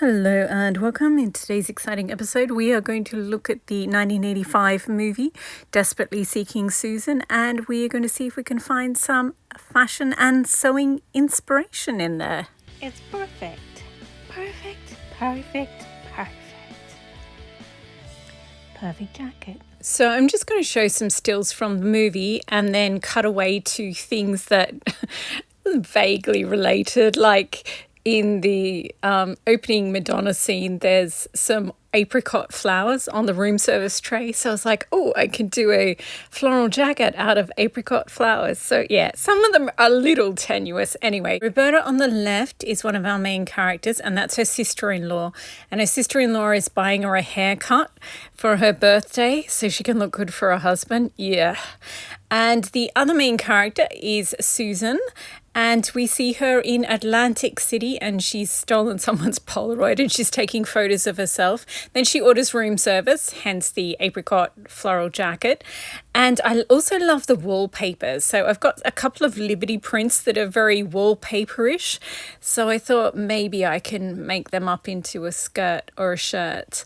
Hello and welcome. In today's exciting episode, we are going to look at the 1985 movie Desperately Seeking Susan, and we are going to see if we can find some fashion and sewing inspiration in there. It's perfect. Perfect, perfect, perfect. Perfect jacket. So I'm just going to show some stills from the movie and then cut away to things that vaguely related, like in the opening Madonna scene, there's some apricot flowers on the room service tray. So I was like, oh, I can do a floral jacket out of apricot flowers. So yeah, some of them are a little tenuous. Anyway, Roberta on the left is one of our main characters, and that's her sister-in-law. And her sister-in-law is buying her a haircut for her birthday so she can look good for her husband. Yeah. And the other main character is Susan, and we see her in Atlantic City, and she's stolen someone's Polaroid and she's taking photos of herself. Then she orders room service, hence the apricot floral jacket. And I also love the wallpapers. So I've got a couple of Liberty prints that are very wallpaperish. So I thought maybe I can make them up into a skirt or a shirt.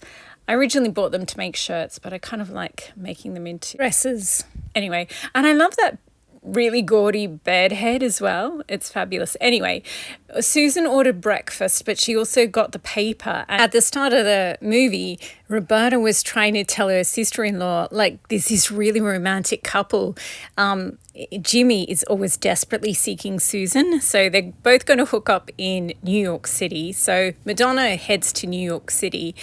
I originally bought them to make shirts, but I kind of like making them into dresses. Anyway, and I love that really gaudy bed head as well. It's fabulous. Anyway, Susan ordered breakfast, but she also got the paper. At the start of the movie, Roberta was trying to tell her sister-in-law, like, there's this really romantic couple. Jimmy is always desperately seeking Susan, so they're both going to hook up in New York City. So Madonna heads to New York City,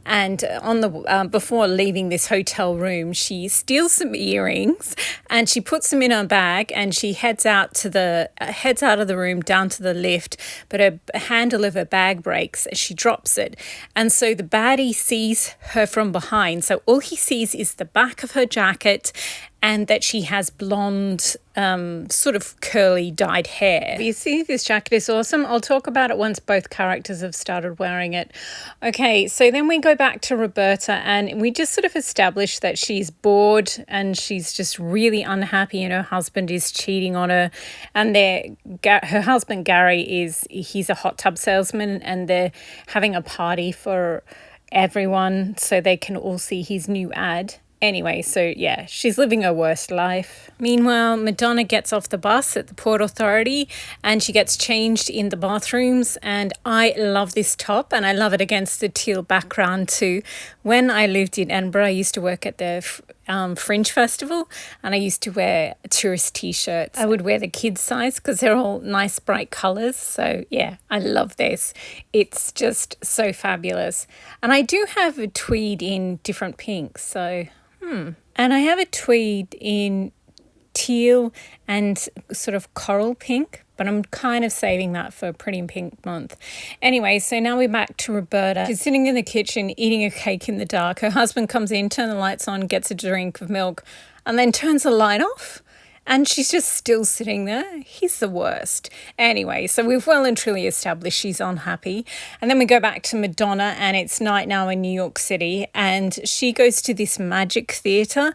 and on the before leaving this hotel room, she steals some earrings and she puts them in her bag, and she heads out of the room down to the lift, but her handle of her bag breaks. She drops it, and so the baddie sees her from behind. So all he sees is the back of her jacket and that she has blonde, sort of curly dyed hair. You see, this jacket is awesome. I'll talk about it once both characters have started wearing it. Okay, so then we go back to Roberta, and we just sort of establish that she's bored and she's just really unhappy, and her husband is cheating on her. And her husband, Gary, he's a hot tub salesman, and they're having a party for everyone so they can all see his new ad. Anyway, so yeah, she's living her worst life. Meanwhile, Madonna gets off the bus at the Port Authority and she gets changed in the bathrooms. And I love this top, and I love it against the teal background too. When I lived in Edinburgh, I used to work at the Fringe Festival, and I used to wear tourist t-shirts. I would wear the kids size because they're all nice bright colours. So yeah, I love this. It's just so fabulous. And I do have a tweed in different pinks, so and I have a tweed in teal and sort of coral pink, but I'm kind of saving that for Pretty in Pink month. Anyway, so now we're back to Roberta. She's sitting in the kitchen eating a cake in the dark. Her husband comes in, turns the lights on, gets a drink of milk, and then turns the light off. And she's just still sitting there. He's the worst. Anyway, so we've well and truly established she's unhappy. And then we go back to Madonna, and it's night now in New York City. And she goes to this magic theatre.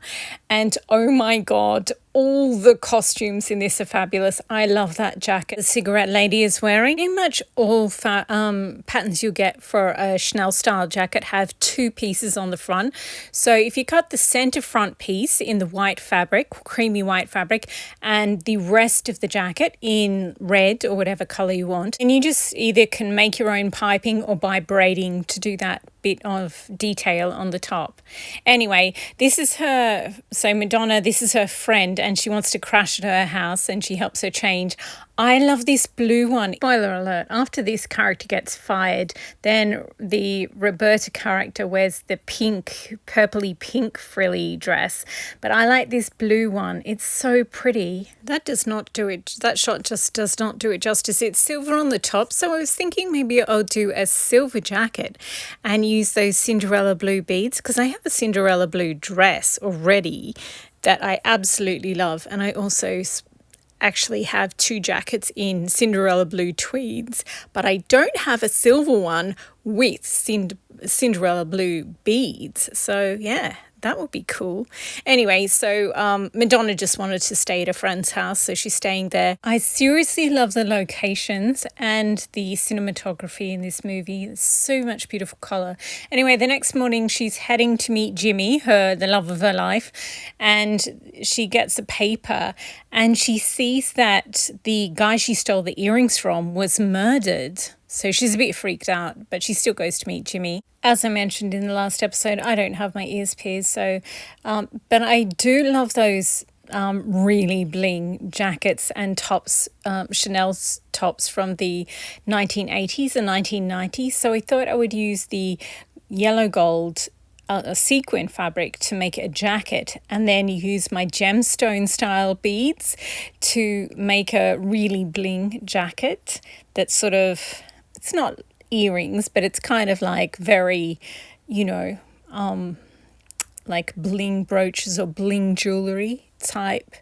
And oh my God, all the costumes in this are fabulous. I love that jacket the cigarette lady is wearing. Pretty much all patterns you get for a Chanel style jacket have two pieces on the front. So if you cut the center front piece in the white fabric, creamy white fabric, and the rest of the jacket in red or whatever color you want, and you just either can make your own piping or buy braiding to do that bit of detail on the top. Anyway, Madonna, this is her friend, and she wants to crash at her house, and she helps her change. I love this blue one. Spoiler alert, after this character gets fired, then the Roberta character wears the pink, purpley pink frilly dress. But I like this blue one. It's so pretty. That shot just does not do it justice. It's silver on the top, so I was thinking maybe I'll do a silver jacket and use those Cinderella blue beads, because I have a Cinderella blue dress already that I absolutely love. And I also actually have two jackets in Cinderella blue tweeds, but I don't have a silver one with Cinderella blue beads. So yeah, that would be cool. Anyway, so Madonna just wanted to stay at a friend's house, so she's staying there. I seriously love the locations and the cinematography in this movie. It's so much beautiful color. Anyway, the next morning she's heading to meet Jimmy, the love of her life, and she gets a paper and she sees that the guy she stole the earrings from was murdered. So she's a bit freaked out, but she still goes to meet Jimmy. As I mentioned in the last episode, I don't have my ears pierced, so but I do love those really bling jackets and tops, Chanel's tops from the 1980s and 1990s. So I thought I would use the yellow gold a sequin fabric to make a jacket, and then use my gemstone style beads to make a really bling jacket that's sort of, it's not earrings, but it's kind of like very, like bling brooches or bling jewelry type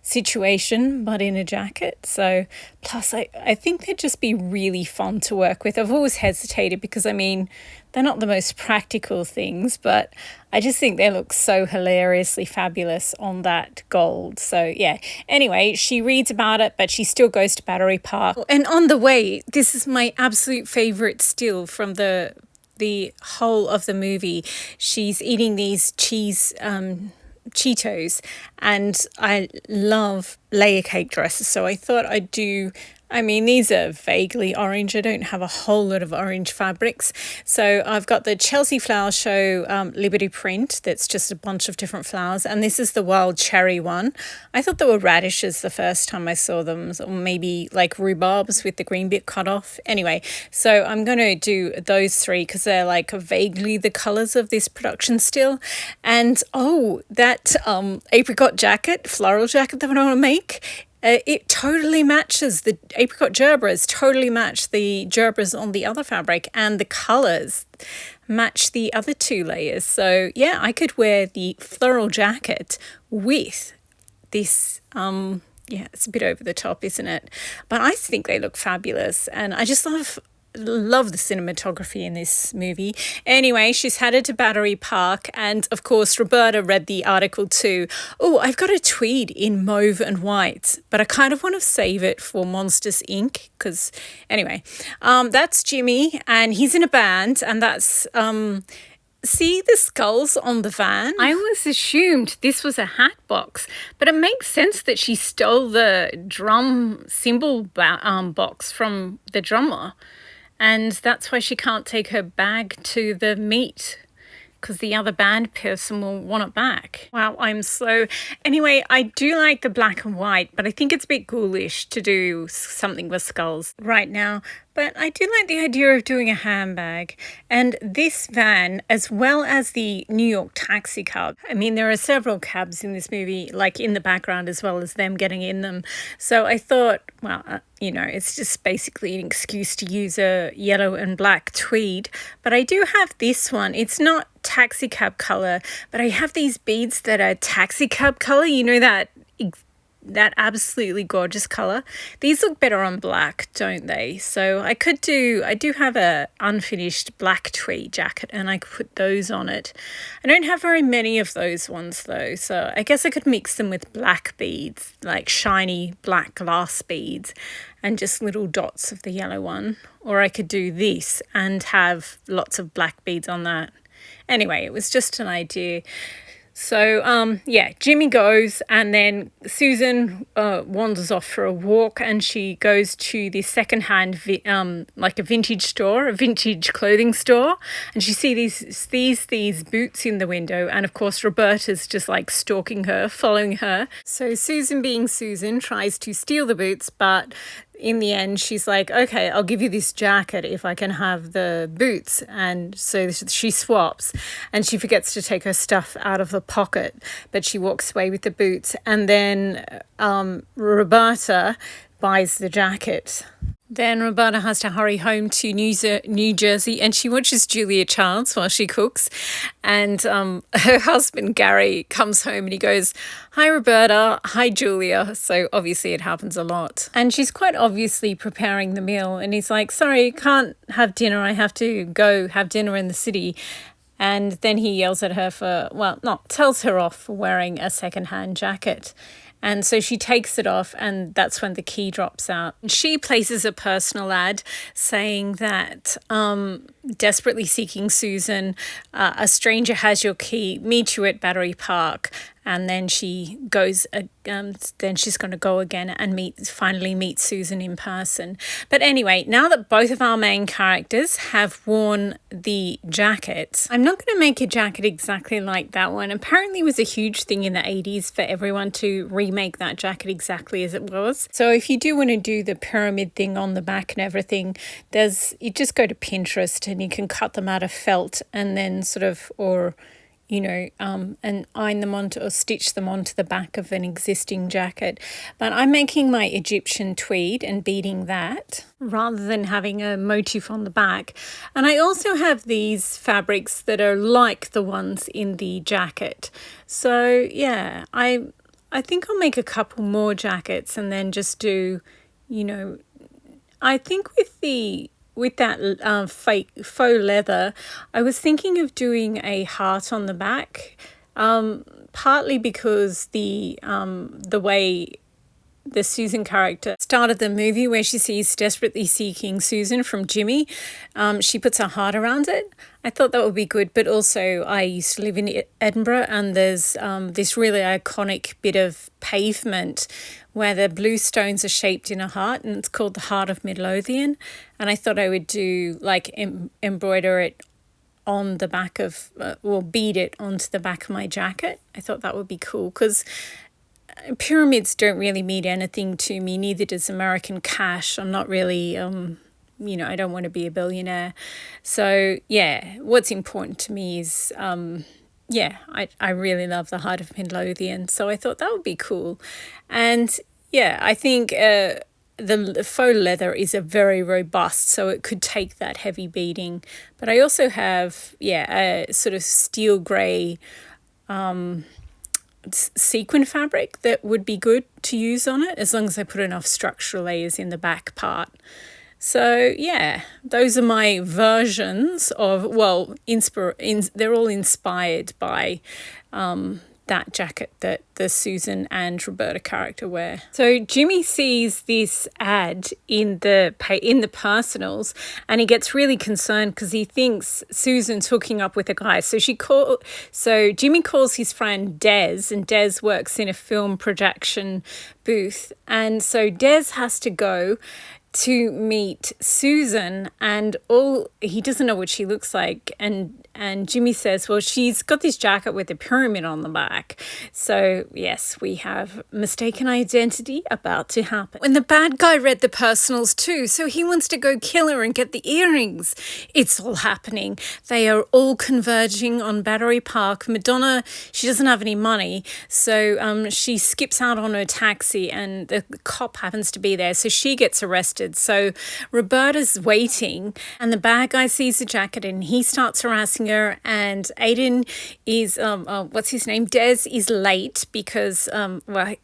situation, but in a jacket. So plus I think they'd just be really fun to work with. I've always hesitated because they're not the most practical things, but I just think they look so hilariously fabulous on that gold. So yeah, anyway, she reads about it, but she still goes to Battery Park. And on the way, this is my absolute favorite still from the whole of the movie. She's eating these Cheetos, and I love layer cake dresses, so I thought I'd do, these are vaguely orange. I don't have a whole lot of orange fabrics. So I've got the Chelsea Flower Show Liberty print that's just a bunch of different flowers. And this is the wild cherry one. I thought they were radishes the first time I saw them, or maybe like rhubarbs with the green bit cut off. Anyway, so I'm going to do those three because they're like vaguely the colours of this production still. And that apricot jacket, floral jacket that I want to make, it totally matches the apricot gerbras, totally match the gerbras on the other fabric, and the colours match the other two layers. So yeah, I could wear the floral jacket with this, it's a bit over the top, isn't it? But I think they look fabulous, and I just love the cinematography in this movie. Anyway, she's headed to Battery Park, and of course Roberta read the article too. I've got a tweed in mauve and white, but I kind of want to save it for Monsters Inc. because anyway, that's Jimmy, and he's in a band, and that's see the skulls on the van? I always assumed this was a hat box, but it makes sense that she stole the drum cymbal box from the drummer. And that's why she can't take her bag to the meet, because the other band person will want it back. Wow, I'm slow. Anyway, I do like the black and white, but I think it's a bit ghoulish to do something with skulls right now. But I do like the idea of doing a handbag. And this van, as well as the New York taxi cab. There are several cabs in this movie, like in the background, as well as them getting in them. So I thought, it's just basically an excuse to use a yellow and black tweed. But I do have this one. It's not taxi cab colour, but I have these beads that are taxi cab colour. That absolutely gorgeous colour. These look better on black, don't they? So I do have a unfinished black tweed jacket, and I could put those on it. I don't have very many of those ones though, so I guess I could mix them with black beads, like shiny black glass beads, and just little dots of the yellow one. Or I could do this and have lots of black beads on that. Anyway, it was just an idea. So, Jimmy goes, and then Susan wanders off for a walk, and she goes to the secondhand, like a vintage store, a vintage clothing store, and she sees these boots in the window, and of course Roberta's just like stalking her, following her. So Susan, being Susan, tries to steal the boots, but in the end, she's like, okay, I'll give you this jacket if I can have the boots. And so she swaps, and she forgets to take her stuff out of the pocket, but she walks away with the boots. And then Roberta buys the jacket. Then Roberta has to hurry home to New Jersey, and she watches Julia Childs while she cooks. And her husband, Gary, comes home and he goes, hi, Roberta. Hi, Julia. So obviously it happens a lot. And she's quite obviously preparing the meal. And he's like, sorry, can't have dinner. I have to go have dinner in the city. And then he yells at her for, well, not tells her off for wearing a secondhand jacket. And so she takes it off, and that's when the key drops out. She places a personal ad saying that desperately seeking Susan, a stranger has your key, meet you at Battery Park. And then she goes, then she's going to go again and finally meet Susan in person. But anyway, now that both of our main characters have worn the jackets, I'm not going to make a jacket exactly like that one. Apparently it was a huge thing in the 80s for everyone to remake that jacket exactly as it was. So if you do want to do the pyramid thing on the back and everything, you just go to Pinterest and you can cut them out of felt and then and iron them onto or stitch them onto the back of an existing jacket. But I'm making my Egyptian tweed and beading that rather than having a motif on the back. And I also have these fabrics that are like the ones in the jacket. So yeah, I think I'll make a couple more jackets and then just do, I think with that faux leather, I was thinking of doing a heart on the back, partly because the way the Susan character started the movie, where she sees desperately seeking Susan from Jimmy, she puts a heart around it. I thought that would be good, but also I used to live in Edinburgh, and there's this really iconic bit of pavement where the blue stones are shaped in a heart, and it's called the Heart of Midlothian. And I thought I would do embroider it on the back of, or bead it onto the back of my jacket. I thought that would be cool because pyramids don't really mean anything to me, neither does American cash. I'm not really, I don't want to be a billionaire. So yeah, what's important to me is, I really love the Heart of Midlothian. So I thought that would be cool. And yeah, I think the faux leather is a very robust, so it could take that heavy beading. But I also have, a sort of steel grey sequin fabric that would be good to use on it, as long as I put enough structural layers in the back part. So yeah, those are my versions of, they're all inspired by that jacket that the Susan and Roberta character wear. So Jimmy sees this ad in the personals, and he gets really concerned because he thinks Susan's hooking up with a guy. So Jimmy calls his friend Des, and Des works in a film production booth, and so Des has to go to meet Susan, and he doesn't know what she looks like, and Jimmy says, well, she's got this jacket with a pyramid on the back. So yes, we have mistaken identity about to happen. When the bad guy read the personals too, so he wants to go kill her and get the earrings. It's all happening. They are all converging on Battery Park. Madonna, she doesn't have any money, so she skips out on her taxi, and the cop happens to be there, so she gets arrested. So Roberta's waiting, and the bad guy sees the jacket and he starts harassing her, and Aiden is what's his name, Des, is late because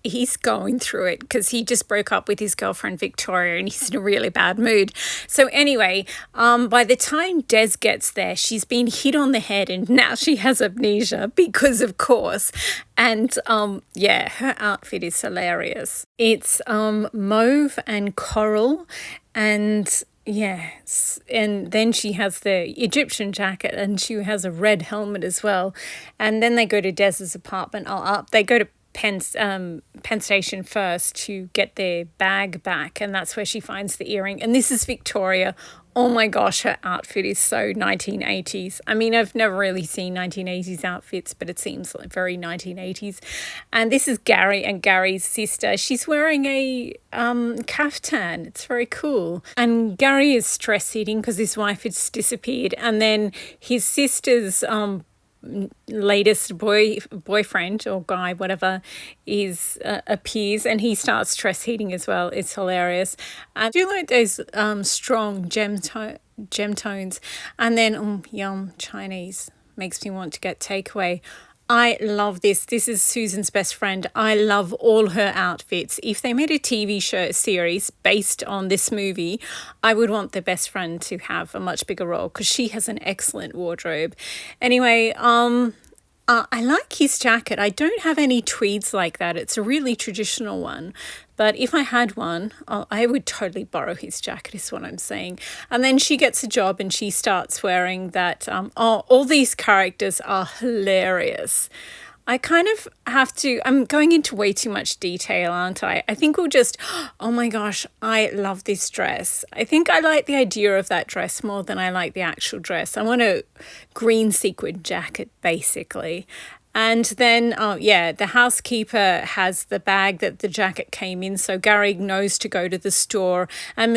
he's going through it because he just broke up with his girlfriend Victoria and he's in a really bad mood. So anyway, by the time Des gets there, she's been hit on the head and now she has amnesia because, of course. And her outfit is hilarious. It's mauve and coral, and yes, and then she has the Egyptian jacket, and she has a red helmet as well. And then they go to Des's apartment. They go to Penn Station first to get their bag back, and that's where she finds the earring. And this is Victoria. Oh my gosh, her outfit is so 1980s. I mean, I've never really seen 1980s outfits, but it seems like very 1980s. And this is Gary and Gary's sister. She's wearing a kaftan. It's very cool. And Gary is stress eating because his wife has disappeared. And then his sister's latest boyfriend or guy, whatever, appears, and he starts stress eating as well. It's hilarious. I do like those strong gem tones, and then yum, Chinese makes me want to get takeaway. I love this. This is Susan's best friend. I love all her outfits. If they made a TV show series based on this movie, I would want the best friend to have a much bigger role because she has an excellent wardrobe. Anyway, I like his jacket. I don't have any tweeds like that. It's a really traditional one. But if I had one, I would totally borrow his jacket, is what I'm saying. And then she gets a job and she starts wearing that. All these characters are hilarious. I kind of have to, I'm going into way too much detail, aren't I? I think we'll just, oh my gosh, I love this dress. I think I like the idea of that dress more than I like the actual dress. I want a green sequin jacket, basically. And then, the housekeeper has the bag that the jacket came in. So Gary knows to go to the store. And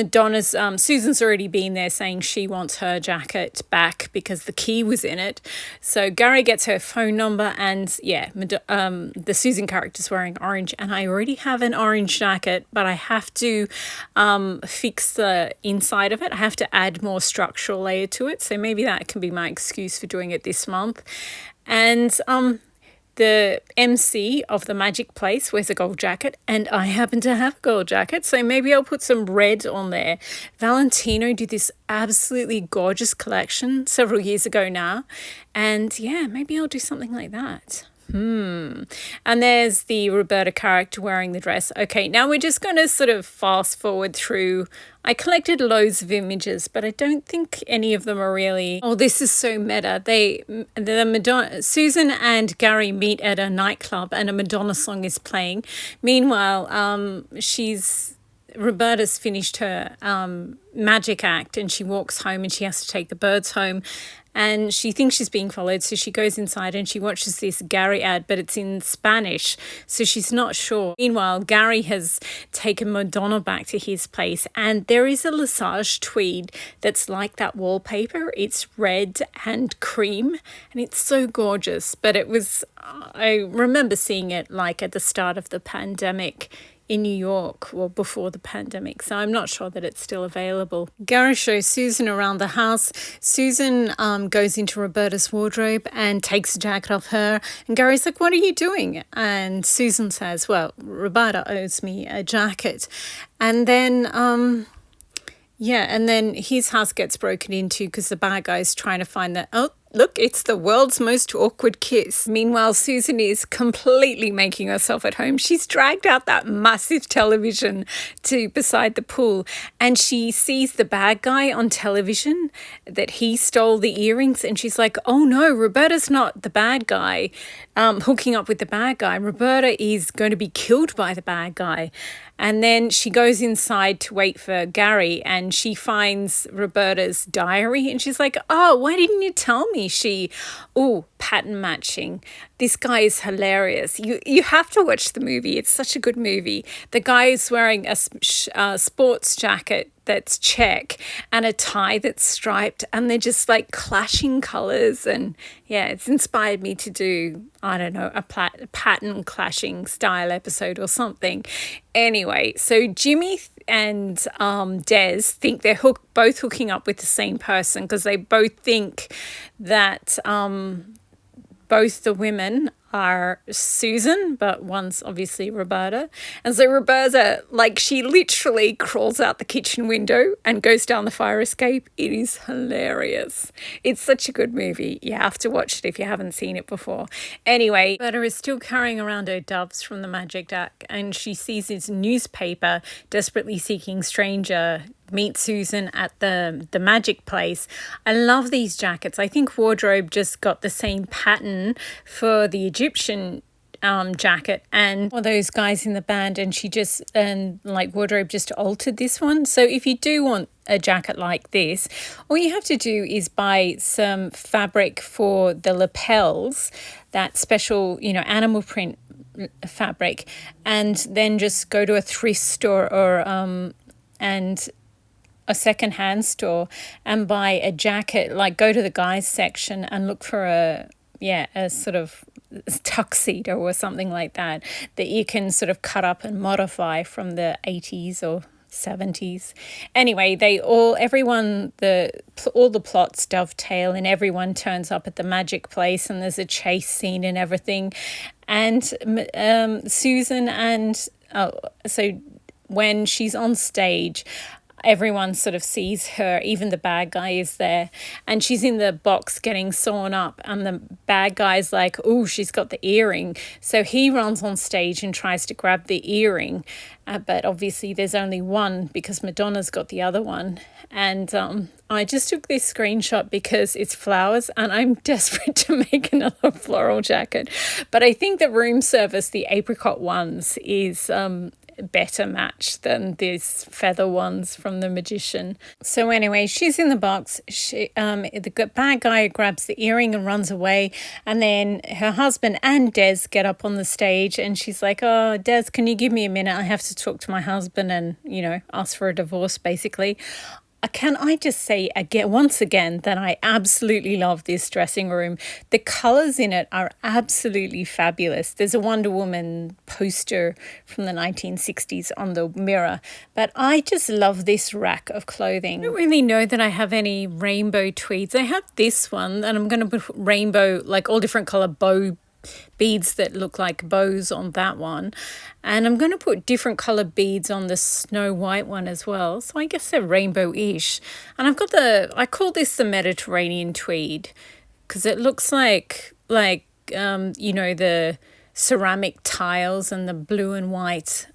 Susan's already been there saying she wants her jacket back because the key was in it. So Gary gets her phone number and, the Susan character's wearing orange. And I already have an orange jacket, but I have to fix the inside of it. I have to add more structural layer to it. So maybe that can be my excuse for doing it this month. And the MC of the magic place wears a gold jacket, and I happen to have a gold jacket, so maybe I'll put some red on there. Valentino did this absolutely gorgeous collection several years ago now, and maybe I'll do something like that. And there's the Roberta character wearing the dress. Okay, now we're just going to sort of fast forward through. I collected loads of images, but I don't think any of them are really. Oh, this is so meta. Susan and Gary meet at a nightclub, and a Madonna song is playing. Meanwhile, Roberta's finished her magic act, and she walks home, and she has to take the birds home. And she thinks she's being followed, so she goes inside and she watches this Gary ad, but it's in Spanish, so she's not sure. Meanwhile, Gary has taken Madonna back to his place, and there is a Lesage tweed that's like that wallpaper. It's red and cream, and it's so gorgeous. But I remember seeing it like at the start of the pandemic in New York, or before the pandemic, so I'm not sure that it's still available. Gary shows Susan around the house. Susan goes into Roberta's wardrobe and takes a jacket off her, and Gary's like, "What are you doing?" And Susan says, "Well, Roberta owes me a jacket." And then and then his house gets broken into because the bad guy's trying to find that. Oh, look, it's the world's most awkward kiss. Meanwhile, Susan is completely making herself at home. She's dragged out that massive television to beside the pool, and she sees the bad guy on television that he stole the earrings, and she's like, "Oh no, Roberta's not the bad guy, hooking up with the bad guy. Roberta is going to be killed by the bad guy." And then she goes inside to wait for Gary, and she finds Roberta's diary, and she's like, "Oh, why didn't you tell me?" Pattern matching. This guy is hilarious. You have to watch the movie. It's such a good movie. The guy is wearing a sports jacket that's check and a tie that's striped, and they're just like clashing colors, and it's inspired me to do, I don't know, a pattern clashing style episode or something. Anyway, so Jimmy and Des think they're both hooking up with the same person because they both think that both the women are Susan, but one's obviously Roberta. And so Roberta, she literally crawls out the kitchen window and goes down the fire escape. It is hilarious. It's such a good movie. You have to watch it if you haven't seen it before. Anyway, Roberta is still carrying around her doves from the magic deck, and she sees this newspaper, Desperately Seeking Stranger, meet Susan at the magic place. I love these jackets. I think Wardrobe just got the same pattern for the Egyptian jacket and all those guys in the band, and Wardrobe just altered this one. So if you do want a jacket like this, all you have to do is buy some fabric for the lapels, that special animal print fabric, and then just go to a thrift store or and a secondhand store and buy a jacket. Go to the guys section and look for a sort of tuxedo or something like that you can sort of cut up and modify from the 80s or 70s. Anyway, all the plots dovetail and everyone turns up at the magic place and there's a chase scene and everything. And Susan and so when she's on stage, everyone sort of sees her, even the bad guy is there, and she's in the box getting sewn up, and the bad guy's like, oh, she's got the earring, so he runs on stage and tries to grab the earring, but obviously there's only one because Madonna's got the other one. And I just took this screenshot because it's flowers and I'm desperate to make another floral jacket, but I think the room service, the apricot ones, is better match than these feather ones from the magician. So anyway, she's in the box. The bad guy grabs the earring and runs away, and then her husband and Des get up on the stage, and she's like, oh, Des, can you give me a minute? I have to talk to my husband and, ask for a divorce, basically. Can I just say once again that I absolutely love this dressing room. The colours in it are absolutely fabulous. There's a Wonder Woman poster from the 1960s on the mirror, but I just love this rack of clothing. I don't really know that I have any rainbow tweeds. I have this one, and I'm going to put rainbow, like all different colour bow beads that look like bows on that one, and I'm going to put different colour beads on the Snow White one as well, so I guess they're rainbow-ish. And I've got I call this the Mediterranean tweed because it looks like the ceramic tiles and the blue and white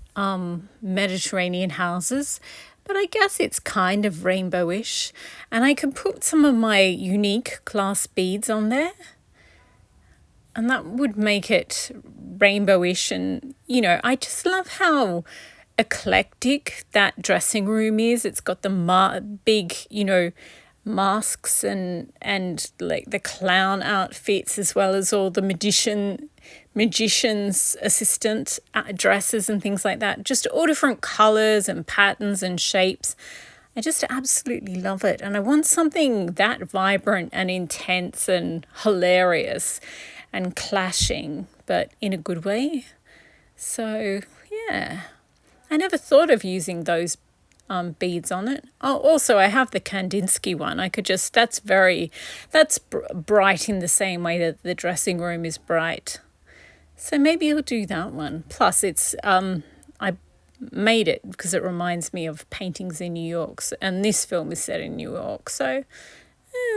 Mediterranean houses, but I guess it's kind of rainbow-ish. And I can put some of my unique glass beads on there, and that would make it rainbowish. And, I just love how eclectic that dressing room is. It's got the big, masks and like the clown outfits, as well as all the magician's assistant dresses and things like that. Just all different colours and patterns and shapes. I just absolutely love it. And I want something that vibrant and intense and hilarious and clashing, but in a good way. So, yeah. I never thought of using those beads on it. Oh, also, I have the Kandinsky one. I could just, that's bright in the same way that the dressing room is bright. So maybe I'll do that one. Plus, it's, I made it because it reminds me of paintings in New York, and this film is set in New York, so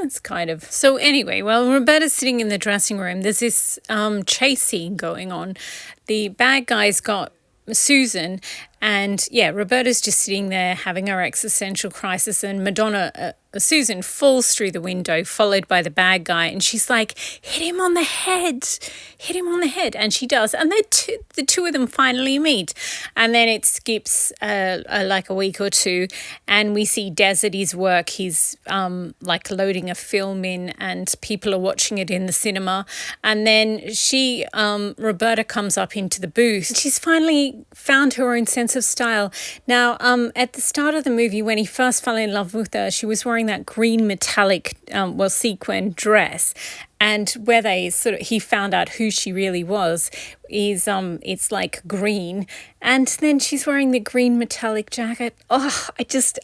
it's kind of. So anyway, while Roberta's sitting in the dressing room, there's this chase scene going on. The bad guy's got Susan, and Roberta's just sitting there having her existential crisis, and Susan falls through the window, followed by the bad guy, and she's like, hit him on the head, and she does, and the two of them finally meet, and then it skips like a week or two, and we see Des at his work. He's like loading a film in, and people are watching it in the cinema, and then Roberta comes up into the booth. She's finally found her own sense of style. Now, at the start of the movie, when he first fell in love with her, she was wearing that green metallic, sequin dress. And where he found out who she really was is it's like green, and then she's wearing the green metallic jacket. Oh,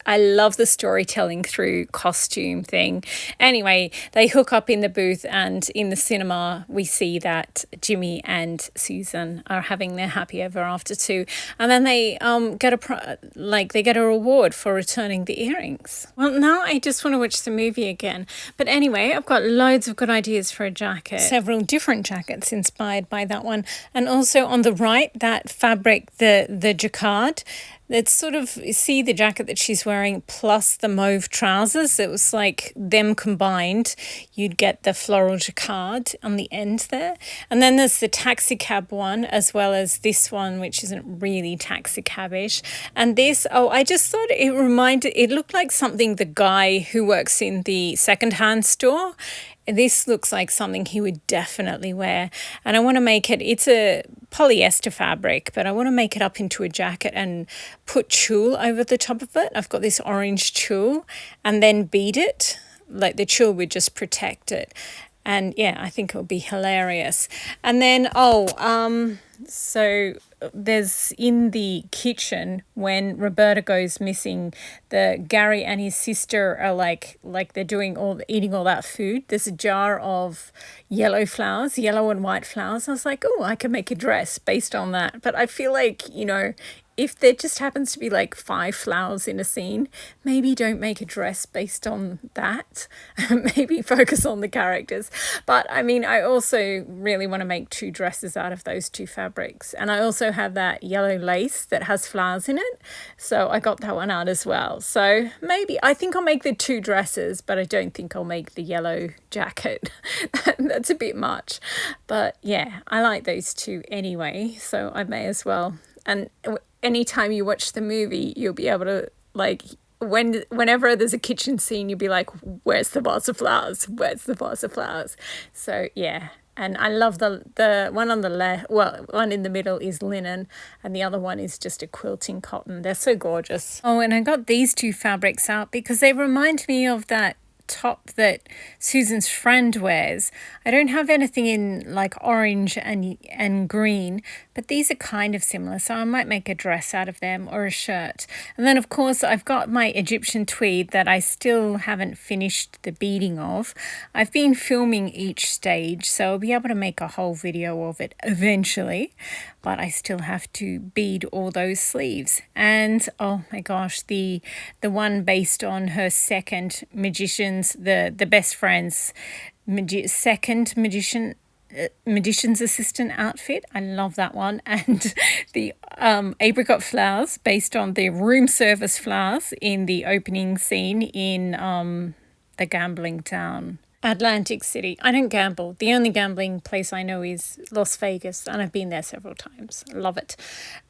I love the storytelling through costume thing. Anyway, they hook up in the booth, and in the cinema we see that Jimmy and Susan are having their happy ever after too, and then they get a reward for returning the earrings. Well, now I just want to watch the movie again. But anyway, I've got loads of good ideas for a jacket. Several different jackets inspired by that one. And also on the right, that fabric, the jacquard, it's sort of, see the jacket that she's wearing plus the mauve trousers. It was like them combined. You'd get the floral jacquard on the end there. And then there's the taxi cab one, as well as this one, which isn't really taxi cab-ish. And this, I just thought it looked like something the guy who works in the secondhand store. This looks like something he would definitely wear. And I want to make it's a polyester fabric, but I want to make it up into a jacket and put tulle over the top of it. I've got this orange tulle, and then bead it. Like the tulle would just protect it. And I think it would be hilarious. And then, So there's in the kitchen when Roberta goes missing, the Gary and his sister are like they're eating all that food. There's a jar of yellow flowers, yellow and white flowers. I was like, oh, I can make a dress based on that. But I feel like, if there just happens to be like 5 flowers in a scene, maybe don't make a dress based on that. Maybe focus on the characters. But I mean, I also really want to make 2 dresses out of those 2 fabrics. And I also have that yellow lace that has flowers in it. So I got that one out as well. So maybe, I think I'll make the 2 dresses, but I don't think I'll make the yellow jacket. That's a bit much. But yeah, I like those 2 anyway. So I may as well. And anytime you watch the movie, you'll be able to, like, whenever there's a kitchen scene, you'll be like, where's the vase of flowers? Where's the vase of flowers? So yeah. And I love the one on the left, well, one in the middle is linen and the other one is just a quilting cotton. They're so gorgeous. Oh, and I got these 2 fabrics out because they remind me of that top that Susan's friend wears. I don't have anything in like orange and green, but these are kind of similar, so I might make a dress out of them or a shirt. And then of course I've got my Egyptian tweed that I still haven't finished the beading of. I've been filming each stage, so I'll be able to make a whole video of it eventually, but I still have to bead all those sleeves. And oh my gosh, the one based on her second magician's, the best friend's second magician's assistant outfit. I love that one. And the apricot flowers based on the room service flowers in the opening scene in the gambling town, Atlantic City. I don't gamble. The only gambling place I know is Las Vegas, and I've been there several times. Love it.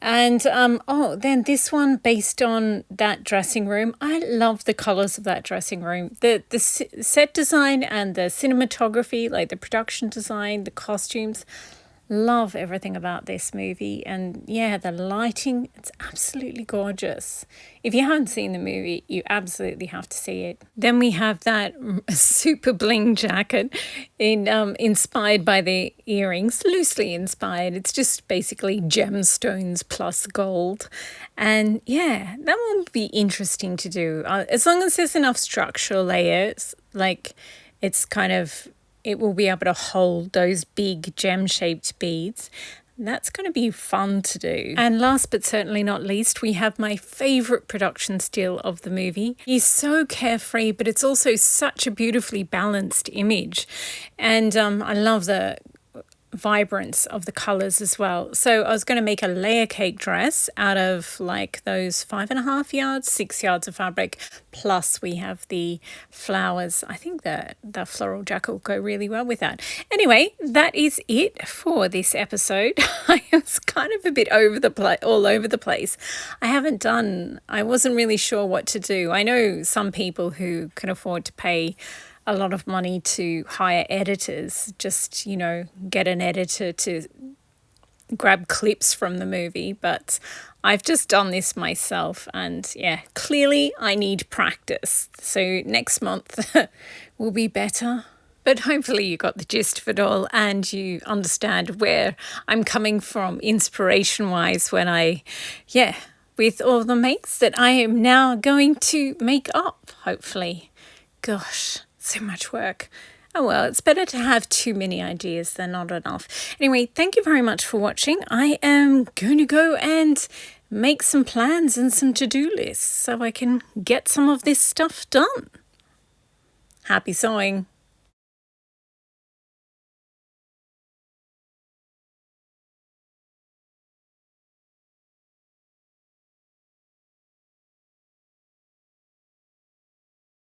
And then this one based on that dressing room. I love the colors of that dressing room. The set design and the cinematography, like the production design, the costumes. Love everything about this movie. And yeah, the lighting, it's absolutely gorgeous. If you haven't seen the movie, you absolutely have to see it. Then we have that super bling jacket inspired by the earrings, loosely inspired. It's just basically gemstones plus gold. And yeah, that will be interesting to do. As long as there's enough structural layers, like it will be able to hold those big gem-shaped beads. That's going to be fun to do. And last but certainly not least, we have my favourite production still of the movie. He's so carefree, but it's also such a beautifully balanced image. And I love the vibrance of the colours as well. So I was going to make a layer cake dress out of like those 5.5 yards, 6 yards of fabric. Plus we have the flowers. I think the floral jacket will go really well with that. Anyway, that is it for this episode. I was kind of a bit all over the place. I wasn't really sure what to do. I know some people who can afford to pay a lot of money to hire editors, just, get an editor to grab clips from the movie. But I've just done this myself and yeah, clearly I need practice. So next month will be better. But hopefully you got the gist of it all and you understand where I'm coming from inspiration-wise with all the makes that I am now going to make up, hopefully. Gosh. So much work. Oh well, it's better to have too many ideas than not enough. Anyway, thank you very much for watching. I am going to go and make some plans and some to-do lists so I can get some of this stuff done. Happy sewing.